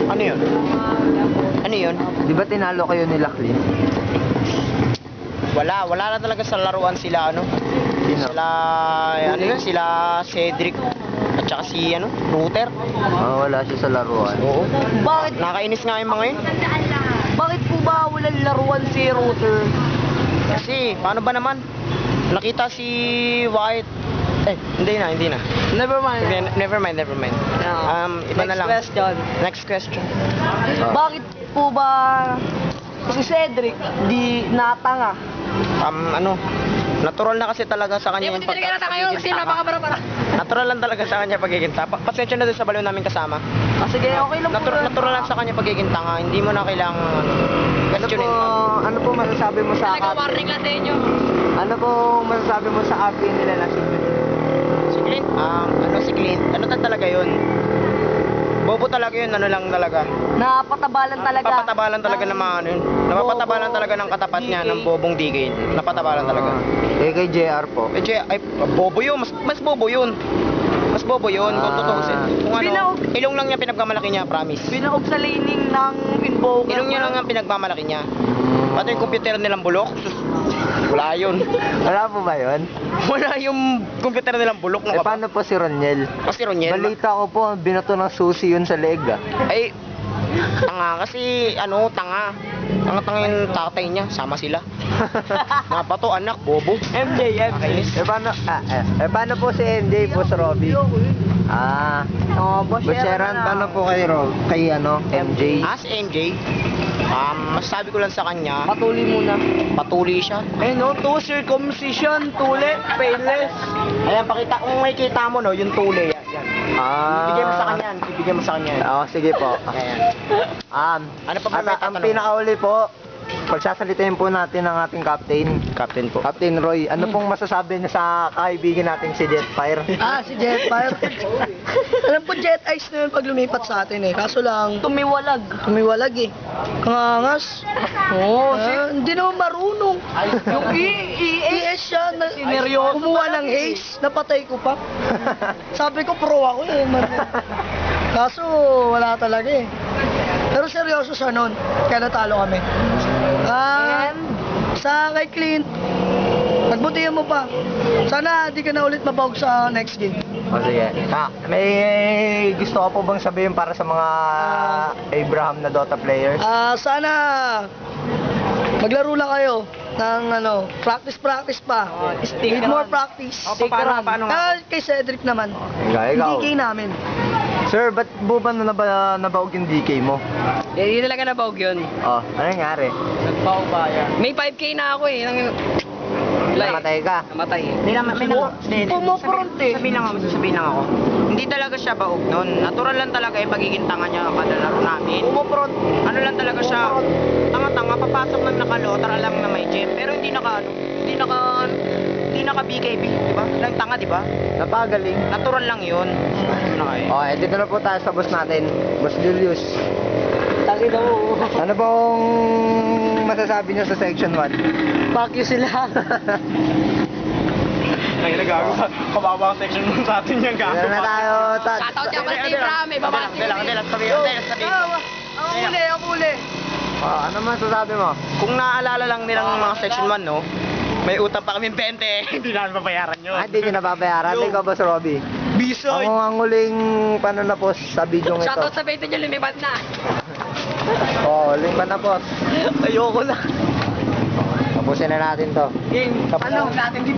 Ano yun? Ano yun? Di ba tinalo kayo nila Clint? Wala na talaga sa laruan sila, ano? Sino? Sila Cedric at saka si, Router. Wala siya sa laruan. Oo. Bakit? Nakainis nga yung mga yun. Bakit po ba walang laruan si Router? Kasi, paano ba naman? Nakita si White. Hindi na. Never mind. Never mind. Iba na lang. Next question. Bakit po ba si Cedric di natanga? Natural na kasi talaga sa kanya yung pagiging tanga. Natural lang talaga sa kanya pagiging tanga. Pasensya na doon sa baliw namin kasama. Sige, okay lang po. Natural lang sa kanya pagiging tanga. Hindi mo na kailangan questionin. Ano po masasabi mo sa Warning lang sa inyo. Ano po masasabi mo sa captain nila na si Si Clint? Ano talaga yun? Bobo talaga yun, ano lang talaga. Napatabalan talaga. Napapatabalan talaga ng mga ano yun. Napapatabalan talaga ng katapat niya, ng bobong DK. Napatabalan talaga. kay JR po. Bobo yun. Mas bobo yun. Mas bobo yun, kung tutuusin. Kung ilong lang niya pinagmamalaki niya, promise. Binaog sa laning ng Invoker. Ilong niya lang ang pinagmamalaki niya. Pati yung computer nilang bulok. Wala yun. Wala po ba yun? Wala yung computer nilang bulok. Paano po si Roniel? Si Roniel? Balita ko po, binato ng susi yun sa leeg Tanga kasi, tanga. Tanga yung tatay niya, sama sila. Napato, anak, bobo. MJ. Paano po si MJ po sa Robby? Bosheran, paano po kay MJ? Si MJ, masasabi ko lang sa kanya, Patuloy muna. patuloy siya. To circumcision, tuli, painless. Ayan, kung may kita mo, yung tuli, yan. Ibigay mo sa kanya. Sige po. Ayan. Ano pa ba may Ang tatanong? pinakauli po, pagsasalitain po natin ang ating captain. Captain po. Captain Roy, ano pong masasabi niya sa kaibigan nating si Jetfire? Si Jetfire. Alam ko jet ice na yun pag lumipat sa atin kaso lang tumiwalag eh. Kangangas. Hindi naman marunong. Yung ES siya kumuha ng haze, napatay ko pa. Sabi ko pro ako kaso wala talaga pero seryoso siya nun kaya natalo kami. Sa kay Clint, pagbutihan mo pa. Sana di ka na ulit mabawag sa next game. Sige. May gusto ka po bang sabihin para sa mga Abraham na Dota players? Sana maglaro lang kayo ng practice pa. Need more practice. Paano nga? Kay Cedric naman. Ikaw. DK namin. Sir, ba't ba nabaog yung DK mo? Hindi talaga nabaog yun. Ano nangyari? Nagpaw ba yan? May 5K na ako Namatay ka? Namatay. Sabihin lang ako. Hindi talaga siya baog nun. Natural lang talaga yung pagiging tanga niya kada laro namin. Ano lang talaga siya, tanga-tanga, papasok ng nakalotar lang na may jet. Pero hindi naka BKB, di ba? Lang tanga, di ba? Napagaling. Natural lang yun. Dito na po tayo sa boss natin, Boss Julius. Tagi daw. Ano bang masasabi niyo sa section 1? Fuck you sila. Ay, nagago. Kababa ang section mo sa atin yung gago. Dito na tayo. Shoutout niya pala si Bram, may babati. Ako uli. Ano masasabi mo? Kung naaalala lang nilang mga section 1, no? May utang pa kami 20. Hindi namin babayaran yun. Hindi nyo nababayaran. Ikaw, Boss Robby. Bisoy! Ang huling panunapos sa video ito. Shoutout sa 20 nyo, lumipat na. Huling panunapos. Ayoko na. Tapusin na natin to. Game. Ano? Natin